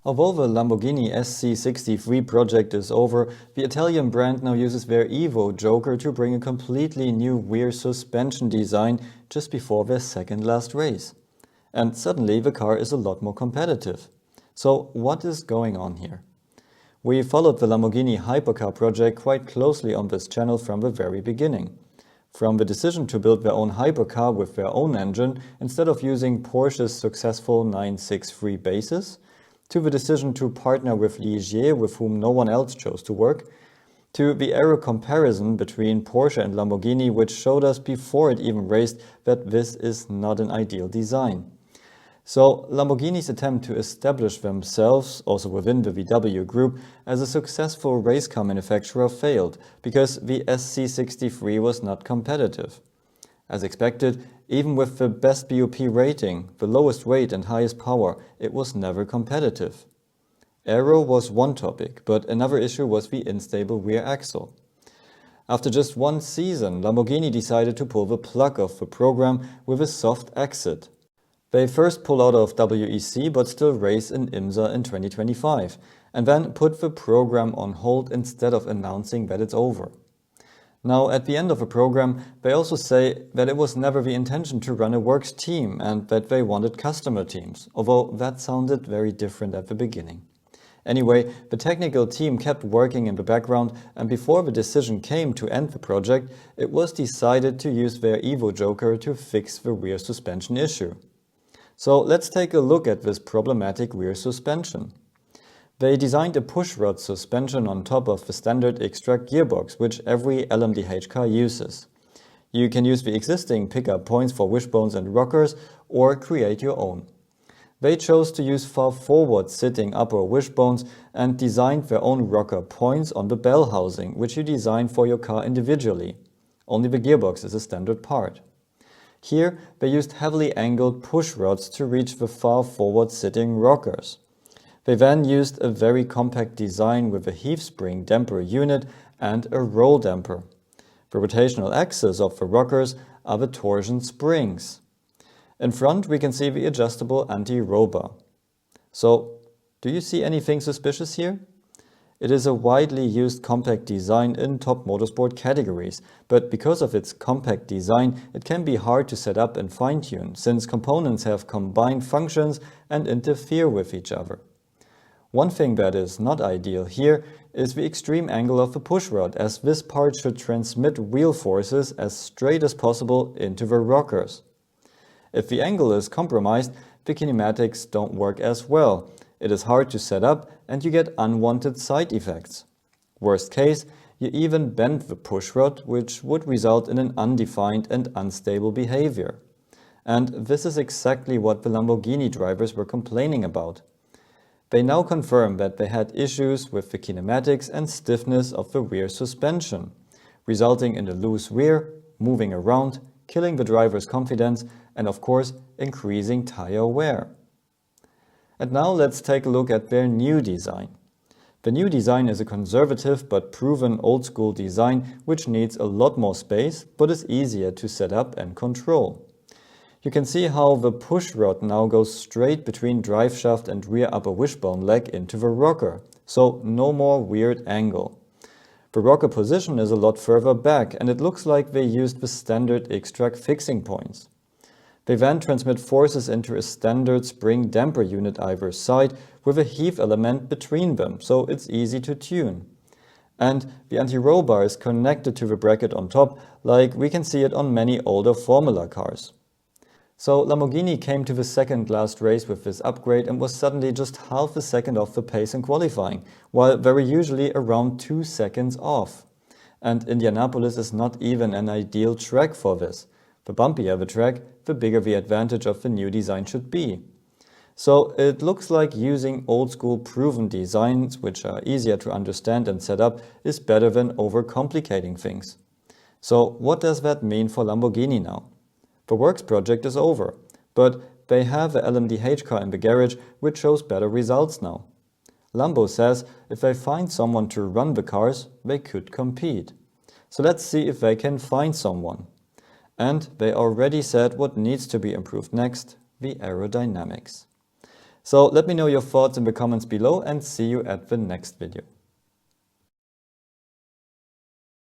Although the Lamborghini SC63 project is over, the Italian brand now uses their Evo Joker to bring a completely new rear suspension design just before their second last race. And suddenly the car is a lot more competitive. So what is going on here? We followed the Lamborghini Hypercar project quite closely on this channel from the very beginning. From the decision to build their own hypercar with their own engine instead of using Porsche's successful 963 basis, to the decision to partner with Ligier, with whom no one else chose to work, to the aero comparison between Porsche and Lamborghini, which showed us before it even raced that this is not an ideal design. So Lamborghini's attempt to establish themselves, also within the VW group, as a successful race car manufacturer failed, because the SC63 was not competitive. As expected, even with the best BOP rating, the lowest weight and highest power, it was never competitive. Aero was one topic, but another issue was the unstable rear axle. After just one season, Lamborghini decided to pull the plug off the program with a soft exit. They first pull out of WEC but still race in IMSA in 2025, and then put the program on hold instead of announcing that it's over. Now, at the end of the program, they also say that it was never the intention to run a works team and that they wanted customer teams, although that sounded very different at the beginning. Anyway, the technical team kept working in the background, and before the decision came to end the project, it was decided to use their Evo Joker to fix the rear suspension issue. So let's take a look at this problematic rear suspension. They designed a pushrod suspension on top of the standard X-Track gearbox, which every LMDh car uses. You can use the existing pickup points for wishbones and rockers or create your own. They chose to use far forward sitting upper wishbones and designed their own rocker points on the bell housing, which you design for your car individually. Only the gearbox is a standard part. Here they used heavily angled push rods to reach the far forward sitting rockers. They then used a very compact design with a heave spring damper unit and a roll damper. The rotational axis of the rockers are the torsion springs. In front we can see the adjustable anti-roll bar. So, do you see anything suspicious here? It is a widely used compact design in top motorsport categories, but because of its compact design, it can be hard to set up and fine-tune, since components have combined functions and interfere with each other. One thing that is not ideal here is the extreme angle of the pushrod, as this part should transmit wheel forces as straight as possible into the rockers. If the angle is compromised, the kinematics don't work as well. It is hard to set up and you get unwanted side effects. Worst case, you even bend the pushrod, which would result in an undefined and unstable behavior. And this is exactly what the Lamborghini drivers were complaining about. They now confirm that they had issues with the kinematics and stiffness of the rear suspension, resulting in a loose rear, moving around, killing the driver's confidence, and of course, increasing tire wear. And now let's take a look at their new design. The new design is a conservative but proven old-school design which needs a lot more space but is easier to set up and control. You can see how the pushrod now goes straight between driveshaft and rear upper wishbone leg into the rocker, so no more weird angle. The rocker position is a lot further back and it looks like they used the standard X-Track fixing points. They then transmit forces into a standard spring damper unit either side with a heave element between them, so it's easy to tune. And the anti-roll bar is connected to the bracket on top, like we can see it on many older Formula cars. So Lamborghini came to the second last race with this upgrade and was suddenly just half a second off the pace in qualifying, while they were usually around 2 seconds off. And Indianapolis is not even an ideal track for this. The bumpier the track, the bigger the advantage of the new design should be. So it looks like using old-school proven designs, which are easier to understand and set up, is better than overcomplicating things. So what does that mean for Lamborghini now? The works project is over, but they have a LMDh car in the garage which shows better results now. Lambo says if they find someone to run the cars, they could compete. So let's see if they can find someone. And they already said what needs to be improved next, the aerodynamics. So let me know your thoughts in the comments below and see you at the next video.